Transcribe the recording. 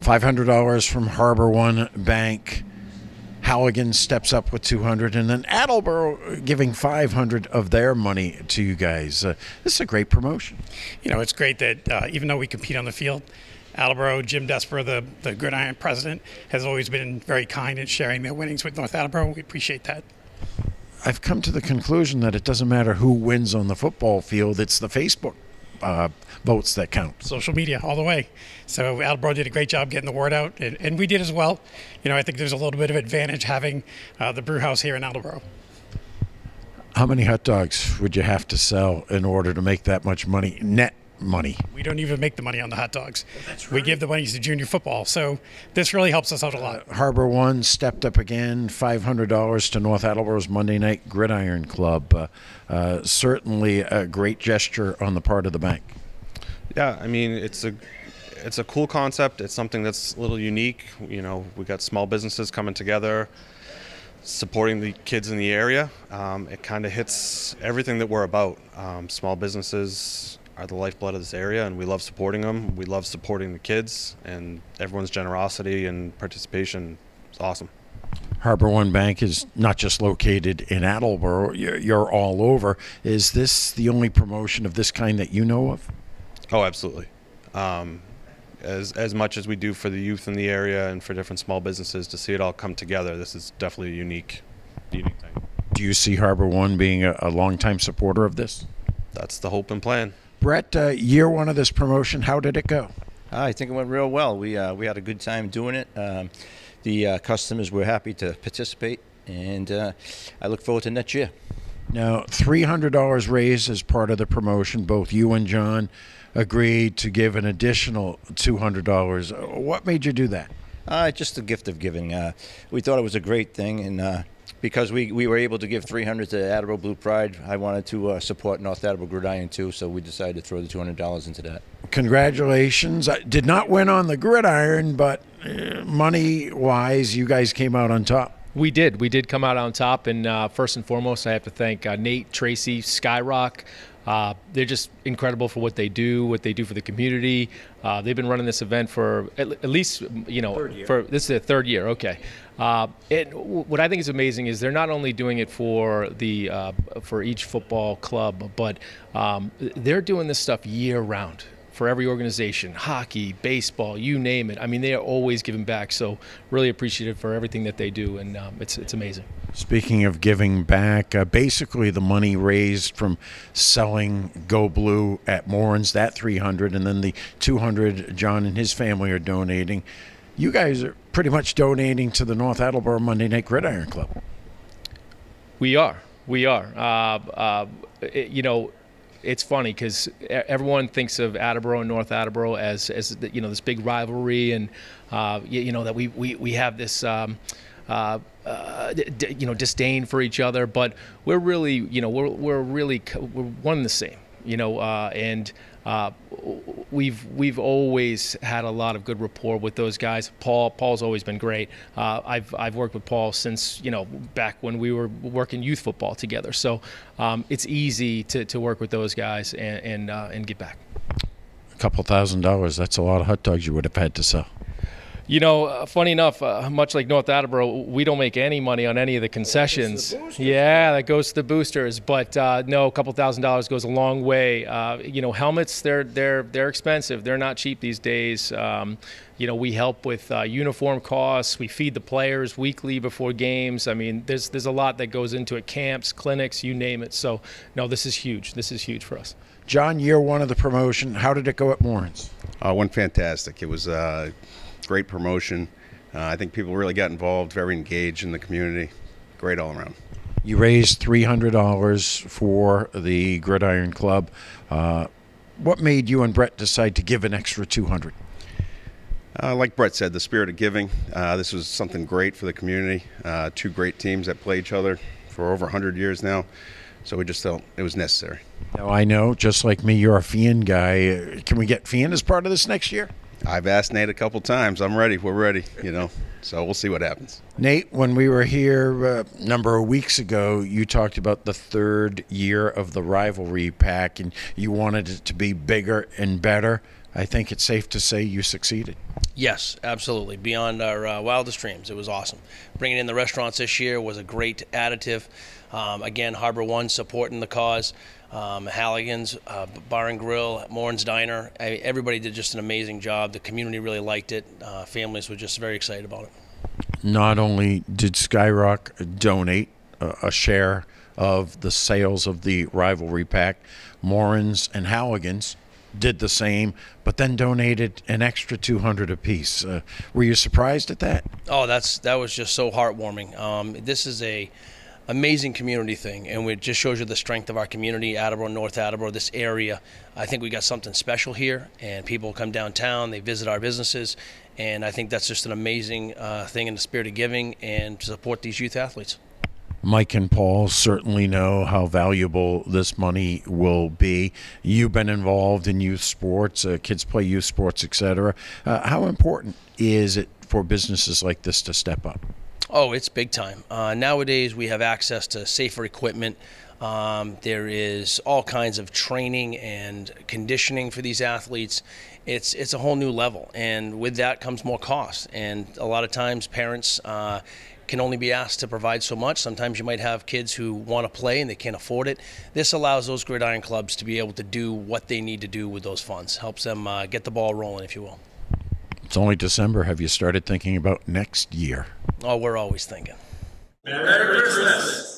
$500 from Harbor One Bank. Halligan steps up with $200, and then Attleboro giving $500 of their money to you guys. This is a great promotion. You know, it's great that even though we compete on the field, Attleboro, Jim Desper, the Gridiron president, has always been very kind in sharing their winnings with North Attleboro. We appreciate that. I've come to the conclusion that it doesn't matter who wins on the football field, it's the Facebook votes that count. Social media all the way. So Attleboro did a great job getting the word out, and we did as well. You know, I think there's a little bit of advantage having the brew house here in Attleboro. How many hot dogs would you have to sell in order to make that much money, net money? We don't even make the money on the hot dogs. That's right. We give the money to junior football. So this really helps us out a lot. Harbor One stepped up again, $500 to North Attleboro's Monday Night Gridiron Club. Certainly a great gesture on the part of the bank. Yeah, I mean, it's a cool concept. It's something that's a little unique. You know, we got small businesses coming together, supporting the kids in the area. It kind of hits everything that we're about. Small businesses are the lifeblood of this area, and we love supporting them. We love supporting the kids, and everyone's generosity and participation is awesome. Harbor One Bank is not just located in Attleboro, you're all over. Is this the only promotion of this kind that you know of? Oh, absolutely. As much as we do for the youth in the area and for different small businesses, to see it all come together, this is definitely a unique thing. Do you see Harbor One being a longtime supporter of this? That's the hope and plan. Brett, year one of this promotion, how did it go? I think it went real well. We had a good time doing it. The customers were happy to participate, and I look forward to next year. Now, $300 raised as part of the promotion. Both you and John agreed to give an additional $200. What made you do that? Just the gift of giving. We thought it was a great thing, and because we were able to give $300 to Attleboro Blue Pride, I wanted to support North Attleboro Gridiron too, so we decided to throw the $200 into that. Congratulations. I did not win on the gridiron, but money-wise, you guys came out on top. We did. We did come out on top, and first and foremost, I have to thank Nate, Tracy, Skyroc. They're just incredible for what they do for the community. They've been running this event for at least, you know, this is their third year. Okay. What I think is amazing is they're not only doing it for for each football club, but they're doing this stuff year round for every organization, hockey, baseball, you name it. I mean, they are always giving back. So really appreciative for everything that they do, and it's amazing. Speaking of giving back, basically the money raised from selling Go Blue at Morin's, that $300, and then the $200 John and his family are donating. You guys are pretty much donating to the North Attleboro Monday Night Gridiron Club. We are. You know, it's funny because everyone thinks of Attleboro and North Attleboro as you know, this big rivalry, and you know that we have this you know, disdain for each other, but we're really, you know, we're one and the same, you know, and we've always had a lot of good rapport with those guys. Paul's always been great. I've worked with Paul since, you know, back when we were working youth football together. So it's easy to work with those guys and get back. A couple $1,000, that's a lot of hot dogs you would have had to sell. You know, funny enough, much like North Attleboro, we don't make any money on any of the concessions. Yeah, that goes to the boosters. But no, a couple $1,000 goes a long way. You know, helmets, they're expensive. They're not cheap these days. You know, we help with uniform costs. We feed the players weekly before games. I mean, there's a lot that goes into it. Camps, clinics, you name it. So, no, this is huge. This is huge for us. John, year one of the promotion, how did it go at Morin's? Went fantastic. It was great promotion. I think people really got involved, very engaged in the community. Great all around. You raised $300 for the Gridiron Club. What made you and Brett decide to give an extra $200? Like Brett said, the spirit of giving. This was something great for the community. Two great teams that play each other for over 100 years now. So we just felt it was necessary. Now, I know, just like me, you're a Fian guy. Can we get Fian as part of this next year? I've asked Nate a couple times. I'm ready. We're ready, you know. So we'll see what happens. Nate, when we were here a number of weeks ago, you talked about the third year of the Rivalry pack, and you wanted it to be bigger and better. I think it's safe to say you succeeded. Yes, absolutely. Beyond our wildest dreams. It was awesome. Bringing in the restaurants this year was a great additive. Again, Harbor One supporting the cause. Halligan's, Bar and Grill, Morin's Diner. Everybody did just an amazing job. The community really liked it. Families were just very excited about it. Not only did Skyroc donate a share of the sales of the Rivalry Pack, Morin's and Halligan's did the same, but then donated an extra $200 apiece. Were you surprised at that? Oh, that was just so heartwarming. This is a amazing community thing, and it just shows you the strength of our community, Attleboro, North Attleboro, this area. I think we got something special here, and people come downtown, they visit our businesses, and I think that's just an amazing thing in the spirit of giving and to support these youth athletes. Mike and Paul certainly know how valuable this money will be. You've been involved in youth sports, kids play youth sports, etc. How important is it for businesses like this to step up? Oh, it's big time. Nowadays, we have access to safer equipment. There is all kinds of training and conditioning for these athletes. It's a whole new level, and with that comes more cost. And a lot of times, parents can only be asked to provide so much. Sometimes you might have kids who want to play and they can't afford it. This allows those Gridiron clubs to be able to do what they need to do with those funds. Helps them get the ball rolling, if you will. It's only December. Have you started thinking about next year? Oh, we're always thinking. Merry Christmas!